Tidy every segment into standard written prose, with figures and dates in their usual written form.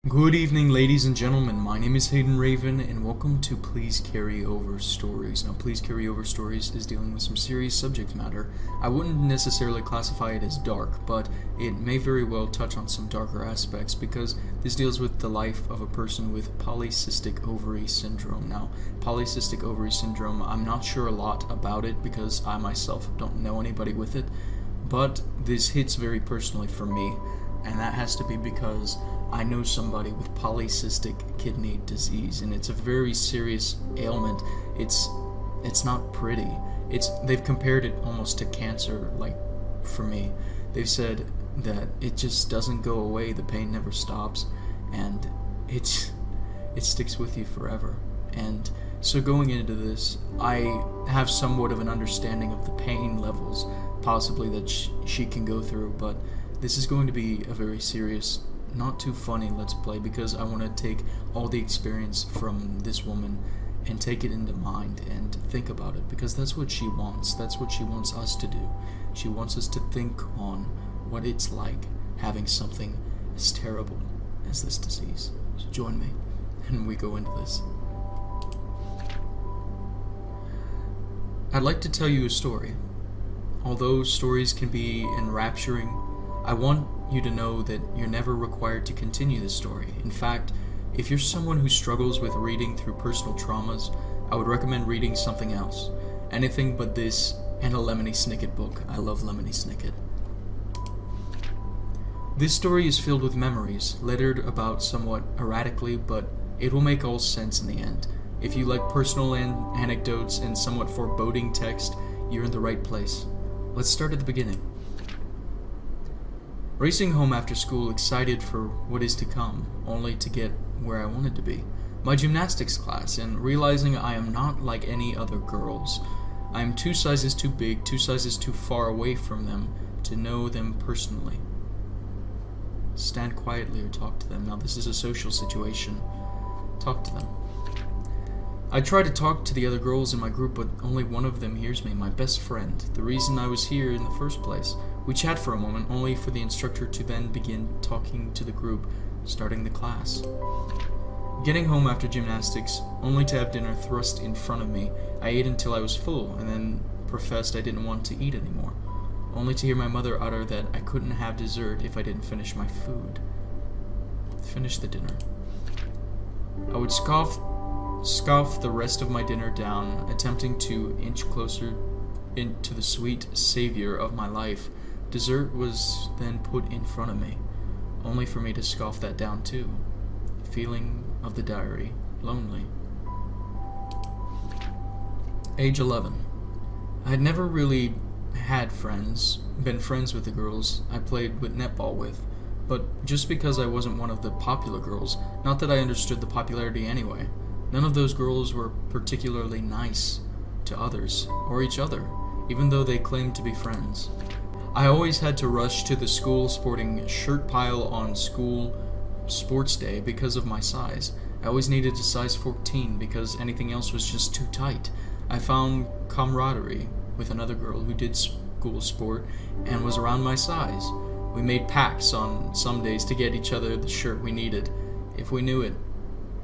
Good evening, ladies and gentlemen. My name is Hayden Raven, and welcome to Please Carry Over Stories. Now, Please Carry Over Stories is dealing with some serious subject matter. I wouldn't necessarily classify it as dark, but it may very well touch on some darker aspects because this deals with the life of a person with polycystic ovary syndrome. Now, polycystic ovary syndrome, I'm not sure a lot about it because I myself don't know anybody with it, but this hits very personally for me, and that has to be because I know somebody with polycystic kidney disease, and it's a very serious ailment. It's not pretty. They've compared it almost to cancer. Like, for me, they've said that it just doesn't go away. The pain never stops, and it sticks with you forever. And so going into this, I have somewhat of an understanding of the pain levels possibly that she can go through, but this is going to be a very serious, not too funny let's play because I want to take all the experience from this woman and take it into mind and think about it, because that's what she wants. That's what she wants us to do. She wants us to think on what it's like having something as terrible as this disease. So join me and we go into this. I'd like to tell you a story. Although stories can be enrapturing, I want you to know that you're never required to continue this story. In fact, if you're someone who struggles with reading through personal traumas, I would recommend reading something else. Anything but this and a Lemony Snicket book. I love Lemony Snicket. This story is filled with memories, littered about somewhat erratically, but it will make all sense in the end. If you like personal anecdotes and somewhat foreboding text, you're in the right place. Let's start at the beginning. Racing home after school, excited for what is to come, only to get where I wanted to be. My gymnastics class, and realizing I am not like any other girls. I am 2 sizes too big, 2 sizes too far away from them to know them personally. Stand quietly or talk to them. Now this is a social situation. Talk to them. I try to talk to the other girls in my group, but only one of them hears me, my best friend, the reason I was here in the first place. We chat for a moment, only for the instructor to then begin talking to the group, starting the class. Getting home after gymnastics, only to have dinner thrust in front of me, I ate until I was full, and then professed I didn't want to eat anymore, only to hear my mother utter that I couldn't have dessert if I didn't finish my food. Finish the dinner. I would scoff the rest of my dinner down, attempting to inch closer into the sweet savior of my life. Dessert was then put in front of me, only for me to scoff that down too. Feeling of the diary, lonely. Age 11. I had never really had friends, been friends with the girls I played with netball with, but just because I wasn't one of the popular girls, not that I understood the popularity anyway. None of those girls were particularly nice to others, or each other, even though they claimed to be friends. I always had to rush to the school sporting shirt pile on school sports day because of my size. I always needed a size 14 because anything else was just too tight. I found camaraderie with another girl who did school sport and was around my size. We made pacts on some days to get each other the shirt we needed, if we knew it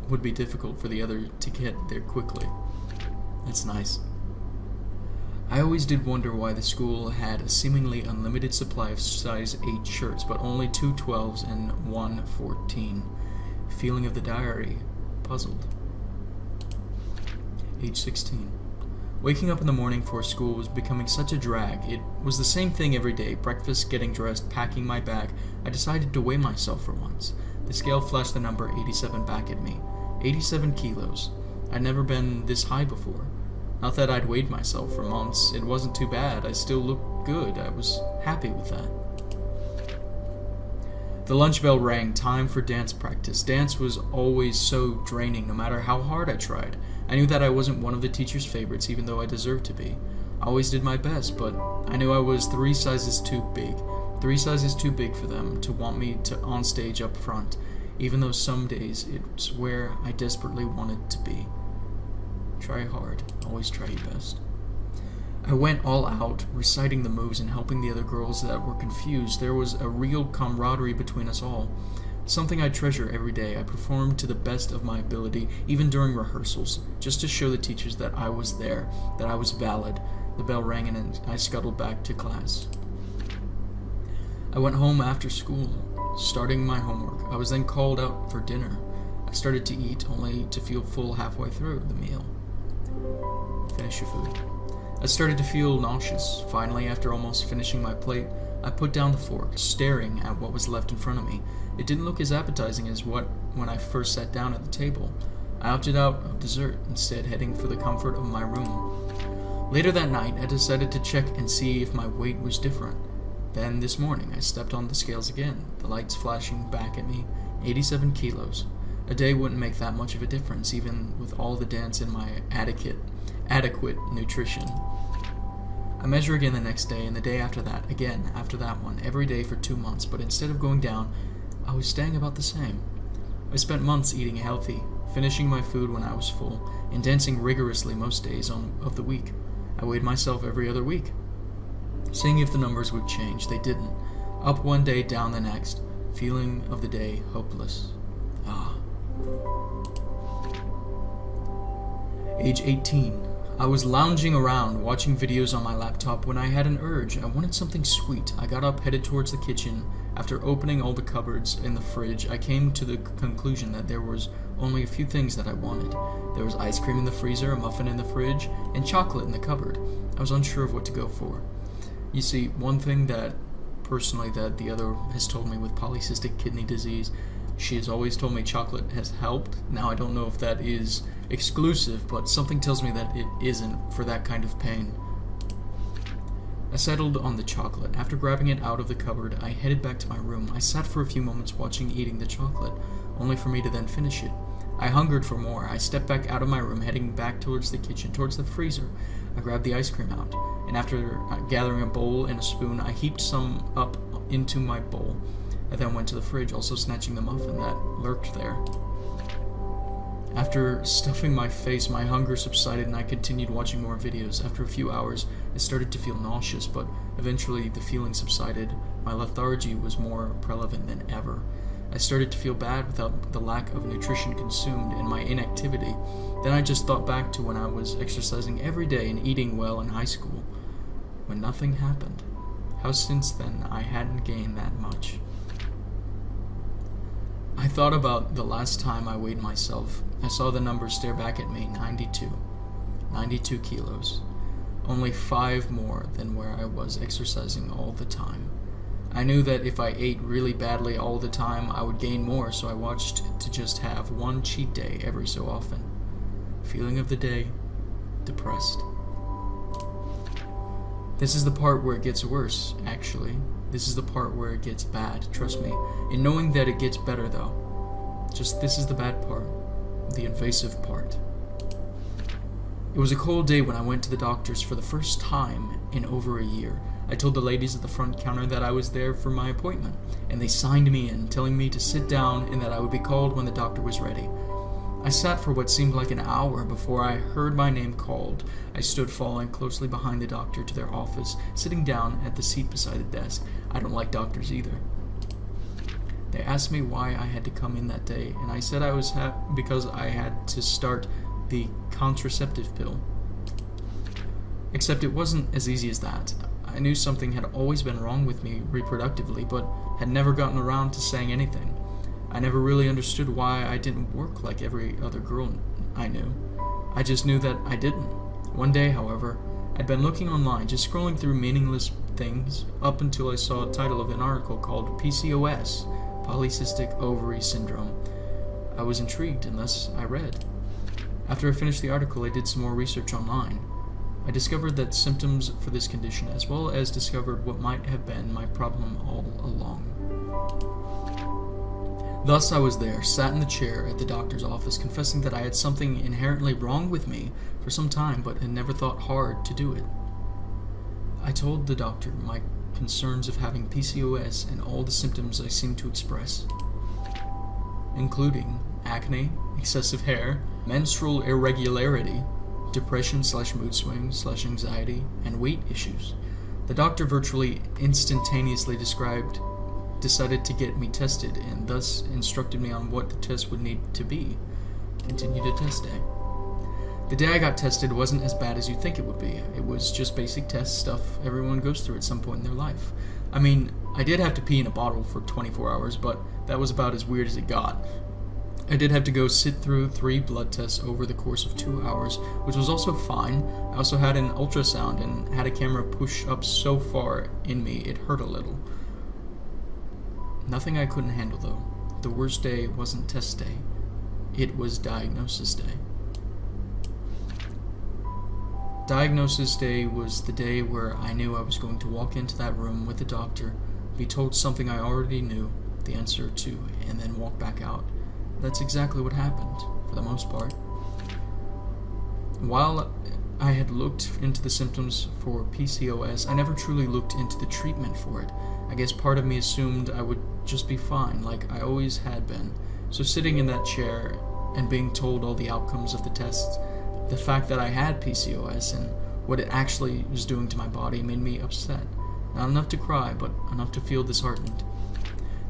would be difficult for the other to get there quickly. That's nice. I always did wonder why the school had a seemingly unlimited supply of size 8 shirts, but only 2 12s and 1 14. Feeling of the diary, puzzled. Age 16. Waking up in the morning for school was becoming such a drag. It was the same thing every day. Breakfast, getting dressed, packing my bag. I decided to weigh myself for once. The scale flashed the number 87 back at me. 87 kilos. I'd never been this high before. Not that I'd weighed myself for months. It wasn't too bad. I still looked good. I was happy with that. The lunch bell rang. Time for dance practice. Dance was always so draining, no matter how hard I tried. I knew that I wasn't one of the teacher's favorites, even though I deserved to be. I always did my best, but I knew I was 3 sizes too big. 3 sizes too big for them to want me to on stage up front, even though some days it's where I desperately wanted to be. Try hard. Always try your best. I went all out, reciting the moves and helping the other girls that were confused. There was a real camaraderie between us all. Something I treasure every day. I performed to the best of my ability, even during rehearsals, just to show the teachers that I was there, that I was valid. The bell rang and I scuttled back to class. I went home after school, starting my homework. I was then called out for dinner. I started to eat, only to feel full halfway through the meal. Finish your food. I started to feel nauseous. Finally, after almost finishing my plate, I put down the fork, staring at what was left in front of me. It didn't look as appetizing as when I first sat down at the table. I opted out of dessert, instead heading for the comfort of my room. Later that night, I decided to check and see if my weight was different. Then this morning, I stepped on the scales again, the lights flashing back at me, 87 kilos. A day wouldn't make that much of a difference, even with all the dance in my adequate nutrition. I measure again the next day, and the day after that, again after that one, every day for 2 months, but instead of going down, I was staying about the same. I spent months eating healthy, finishing my food when I was full, and dancing rigorously most days of the week. I weighed myself every other week, seeing if the numbers would change. They didn't. Up one day, down the next. Feeling of the day hopeless. Age 18. I was lounging around, watching videos on my laptop when I had an urge. I wanted something sweet. I got up, headed towards the kitchen. After opening all the cupboards in the fridge, I came to the conclusion that there was only a few things that I wanted. There was ice cream in the freezer, a muffin in the fridge, and chocolate in the cupboard. I was unsure of what to go for. You see, one thing that the other has told me with polycystic kidney disease, she has always told me chocolate has helped. Now, I don't know if that is exclusive, but something tells me that it isn't for that kind of pain. I settled on the chocolate. After grabbing it out of the cupboard, I headed back to my room. I sat for a few moments eating the chocolate, only for me to then finish it. I hungered for more. I stepped back out of my room, heading back towards the kitchen, towards the freezer. I grabbed the ice cream out, and after gathering a bowl and a spoon, I heaped some up into my bowl. I then went to the fridge, also snatching the muffin that lurked there. After stuffing my face, my hunger subsided and I continued watching more videos. After a few hours, I started to feel nauseous, but eventually the feeling subsided. My lethargy was more prevalent than ever. I started to feel bad without the lack of nutrition consumed and my inactivity. Then I just thought back to when I was exercising every day and eating well in high school, when nothing happened. How since then I hadn't gained that much. I thought about the last time I weighed myself. I saw the numbers stare back at me, 92 kilos. Only 5 more than where I was exercising all the time. I knew that if I ate really badly all the time, I would gain more, so I watched to just have one cheat day every so often. Feeling of the day, depressed. This is the part where it gets worse, actually. This is the part where it gets bad, trust me. In knowing that it gets better, though. Just this is the bad part. The invasive part. It was a cold day when I went to the doctor's for the first time in over a year. I told the ladies at the front counter that I was there for my appointment, and they signed me in, telling me to sit down and that I would be called when the doctor was ready. I sat for what seemed like an hour before I heard my name called. I stood following closely behind the doctor to their office, sitting down at the seat beside the desk. I don't like doctors either. They asked me why I had to come in that day, and I said I was because I had to start the contraceptive pill. Except it wasn't as easy as that. I knew something had always been wrong with me reproductively, but had never gotten around to saying anything. I never really understood why I didn't work like every other girl I knew. I just knew that I didn't. One day, however, I'd been looking online, just scrolling through meaningless things, up until I saw a title of an article called Pcos, Polycystic Ovary Syndrome. I was intrigued, and thus I read. After I finished the article, I did some more research online. I discovered that symptoms for this condition, as well as discovered what might have been my problem all along. Thus I was there, sat in the chair at the doctor's office, confessing that I had something inherently wrong with me for some time, but had never thought hard to do it. I told the doctor my concerns of having PCOS and all the symptoms I seemed to express, including acne, excessive hair, menstrual irregularity, depression/mood swings/anxiety, and weight issues. The doctor virtually instantaneously decided to get me tested and thus instructed me on what the test would need to be. Continue to test day. The day I got tested wasn't as bad as you'd think it would be. It was just basic test stuff everyone goes through at some point in their life. I mean, I did have to pee in a bottle for 24 hours, but that was about as weird as it got. I did have to go sit through 3 blood tests over the course of 2 hours, which was also fine. I also had an ultrasound and had a camera push up so far in me it hurt a little. Nothing I couldn't handle though. The worst day wasn't test day. It was diagnosis day. Diagnosis day was the day where I knew I was going to walk into that room with the doctor, be told something I already knew the answer to, and then walk back out. That's exactly what happened, for the most part. While I had looked into the symptoms for Pcos, I never truly looked into the treatment for it. I guess part of me assumed I would just be fine, like I always had been. So sitting in that chair and being told all the outcomes of the tests, the fact that I had Pcos and what it actually was doing to my body made me upset. Not enough to cry, but enough to feel disheartened.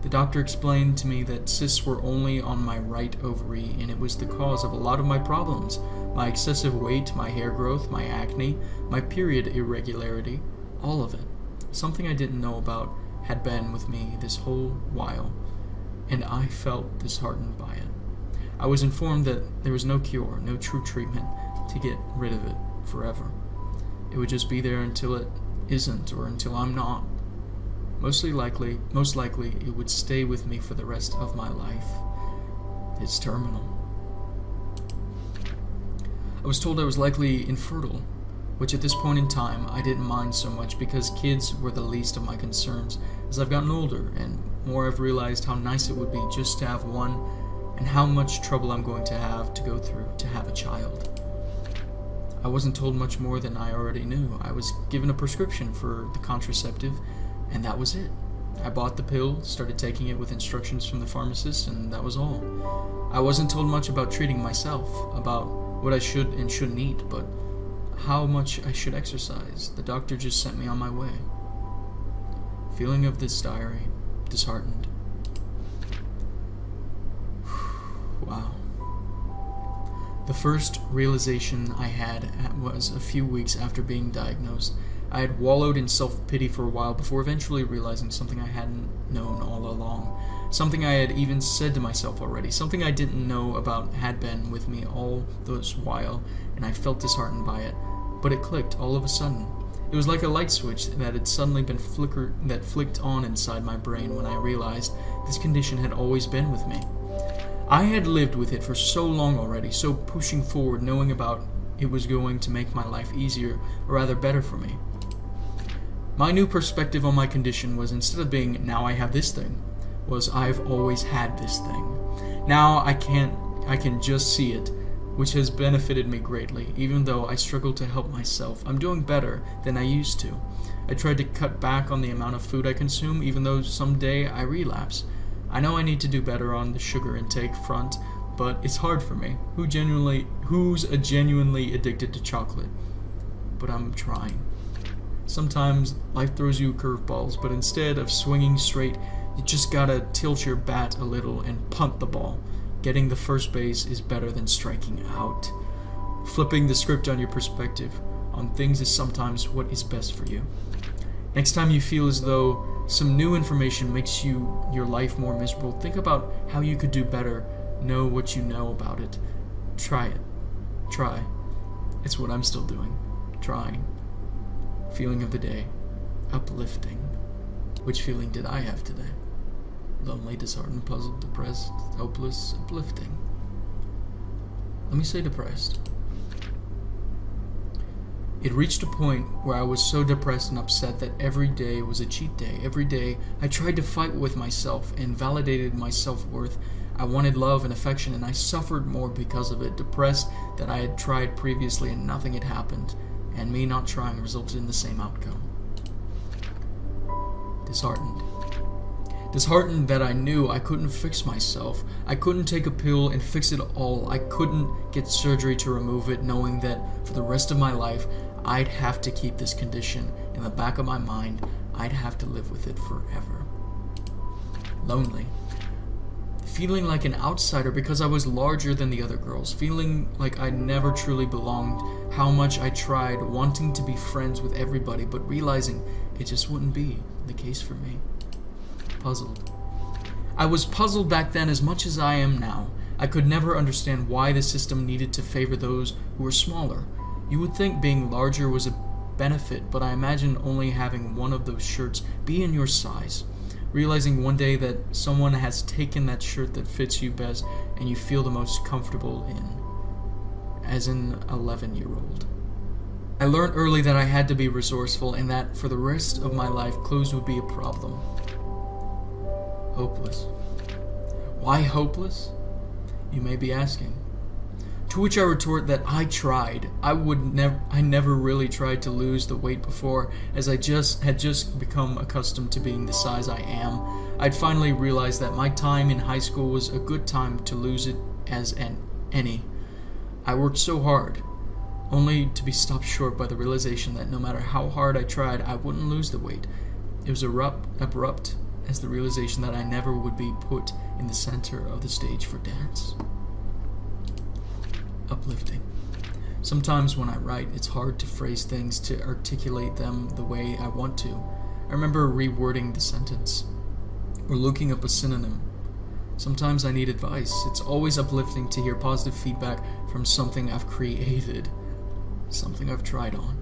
The doctor explained to me that cysts were only on my right ovary, and it was the cause of a lot of my problems. My excessive weight, my hair growth, my acne, my period irregularity, all of it. Something I didn't know about had been with me this whole while, and I felt disheartened by it. I was informed that there was no cure, no true treatment to get rid of it forever. It would just be there until it isn't, or until I'm not. Most likely, it would stay with me for the rest of my life. It's terminal. I was told I was likely infertile, which at this point in time I didn't mind so much because kids were the least of my concerns. As I've gotten older and more, I've realized how nice it would be just to have one, and how much trouble I'm going to have to go through to have a child. I wasn't told much more than I already knew. I was given a prescription for the contraceptive, and that was it. I bought the pill, started taking it with instructions from the pharmacist, and that was all. I wasn't told much about treating myself, about what I should and shouldn't eat, but how much I should exercise. The doctor just sent me on my way. Feeling of this diary, disheartened. Wow. The first realization I had was a few weeks after being diagnosed. I had wallowed in self-pity for a while before eventually realizing something I hadn't known all along. Something I had even said to myself already. Something I didn't know about had been with me all this while, and I felt disheartened by it. But it clicked all of a sudden. It was like a light switch that had suddenly been flicked on inside my brain when I realized this condition had always been with me. I had lived with it for so long already, so pushing forward, knowing about it was going to make my life easier, or rather better for me. My new perspective on my condition was, instead of being, now I have this thing, was I've always had this thing. Now I can just see it, which has benefited me greatly. Even though I struggle to help myself, I'm doing better than I used to. I tried to cut back on the amount of food I consume, even though someday I relapse. I know I need to do better on the sugar intake front, but it's hard for me. Who's genuinely addicted to chocolate? But I'm trying. Sometimes life throws you curveballs, but instead of swinging straight, you just gotta tilt your bat a little and punt the ball. Getting the first base is better than striking out. Flipping the script on your perspective on things is sometimes what is best for you. Next time you feel as though some new information makes your life more miserable, think about how you could do better. Know what you know about it. Try it. Try. It's what I'm still doing. Trying. Feeling of the day. Uplifting. Which feeling did I have today? Lonely, disheartened, puzzled, depressed, hopeless, uplifting. Let me say depressed. It reached a point where I was so depressed and upset that every day was a cheat day. Every day I tried to fight with myself and validated my self-worth. I wanted love and affection, and I suffered more because of it. Depressed that I had tried previously and nothing had happened, and me not trying resulted in the same outcome. Disheartened. Disheartened that I knew I couldn't fix myself. I couldn't take a pill and fix it all. I couldn't get surgery to remove it, knowing that for the rest of my life, I'd have to keep this condition in the back of my mind. I'd have to live with it forever. lonely. Feeling like an outsider because I was larger than the other girls. Feeling like I never truly belonged. How much I tried wanting to be friends with everybody, but realizing it just wouldn't be the case for me. Puzzled. I was puzzled back then as much as I am now. I could never understand why the system needed to favor those who were smaller. You would think being larger was a benefit, but I imagine only having one of those shirts be in your size. Realizing one day that someone has taken that shirt that fits you best and you feel the most comfortable in, as an 11-year-old. I learned early that I had to be resourceful and that for the rest of my life clothes would be a problem. Hopeless. Why hopeless? You may be asking. To which I retort that I tried. I never really tried to lose the weight before, as I had just become accustomed to being the size I am. I'd finally realized that my time in high school was a good time to lose it as any. I worked so hard, only to be stopped short by the realization that no matter how hard I tried, I wouldn't lose the weight. It was abrupt as the realization that I never would be put in the center of the stage for dance. Uplifting. Sometimes when I write, it's hard to phrase things, to articulate them the way I want to. I remember rewording the sentence, or looking up a synonym. Sometimes I need advice. It's always uplifting to hear positive feedback from something I've created, something I've tried on.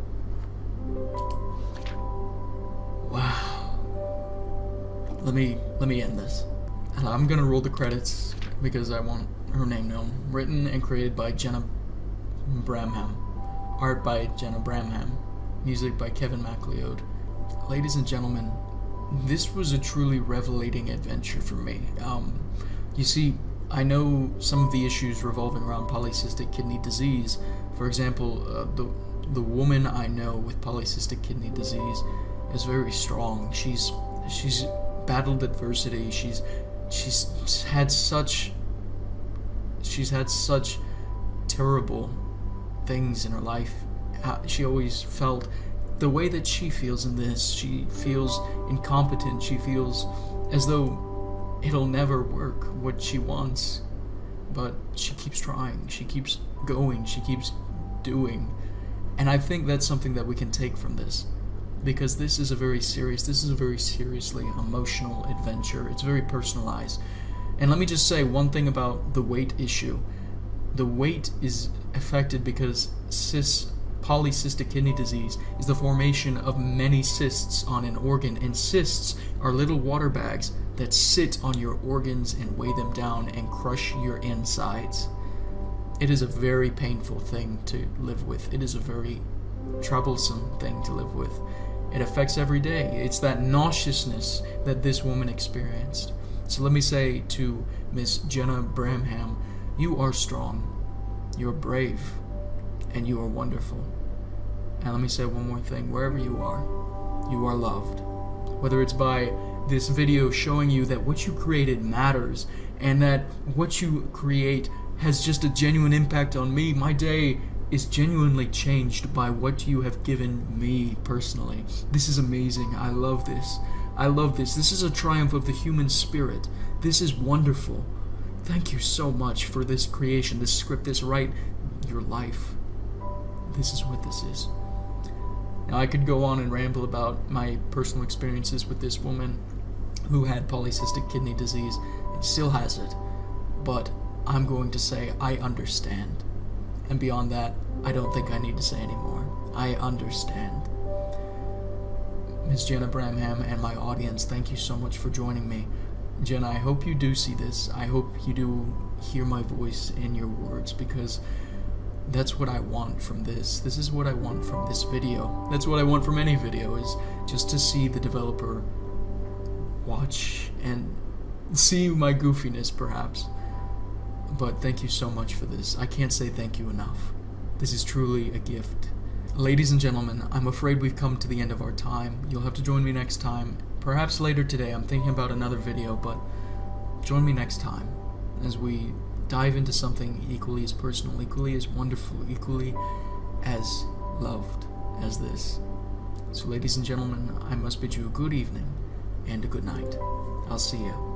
Wow. Let me end this. And I'm gonna roll the credits because I want her name known. Written and created by Jenna Bramham. Art by Jenna Bramham. Music by Kevin MacLeod. Ladies and gentlemen, this was a truly revelating adventure for me. You see, I know some of the issues revolving around polycystic kidney disease. For example, the woman I know with polycystic kidney disease is very strong. She's battled adversity. She's had such terrible things in her life. She always felt the way that she feels in this. She feels incompetent. She feels as though it'll never work what she wants. But she keeps trying. She keeps going. She keeps doing. And I think that's something that we can take from this. Because this is a very seriously emotional adventure. It's very personalized. And let me just say one thing about the weight issue. The weight is affected because polycystic kidney disease is the formation of many cysts on an organ, and cysts are little water bags that sit on your organs and weigh them down and crush your insides. It is a very painful thing to live with. It is a very troublesome thing to live with. It affects every day. It's that nauseousness that this woman experienced. So let me say to Miss Jenna Bramham, you are strong, you're brave, and you are wonderful. And let me say one more thing. Wherever you are loved. Whether it's by this video showing you that what you created matters and that what you create has just a genuine impact on me. My day is genuinely changed by what you have given me personally. This is amazing. I love this. This is a triumph of the human spirit. This is wonderful. Thank you so much for this creation, this script, this write your life. This is what this is. Now I could go on and ramble about my personal experiences with this woman who had polycystic kidney disease and still has it, but I'm going to say I understand. And beyond that, I don't think I need to say anymore. I understand. Ms. Jenna Bramham and my audience, thank you so much for joining me. Jenna, I hope you do see this. I hope you do hear my voice in your words, because that's what I want from this. This is what I want from this video. That's what I want from any video, is just to see the developer watch and see my goofiness, perhaps. But thank you so much for this. I can't say thank you enough. This is truly a gift. Ladies and gentlemen, I'm afraid we've come to the end of our time. You'll have to join me next time. Perhaps later today. I'm thinking about another video, but join me next time as we dive into something equally as personal, equally as wonderful, equally as loved as this. So ladies and gentlemen, I must bid you a good evening and a good night. I'll see you.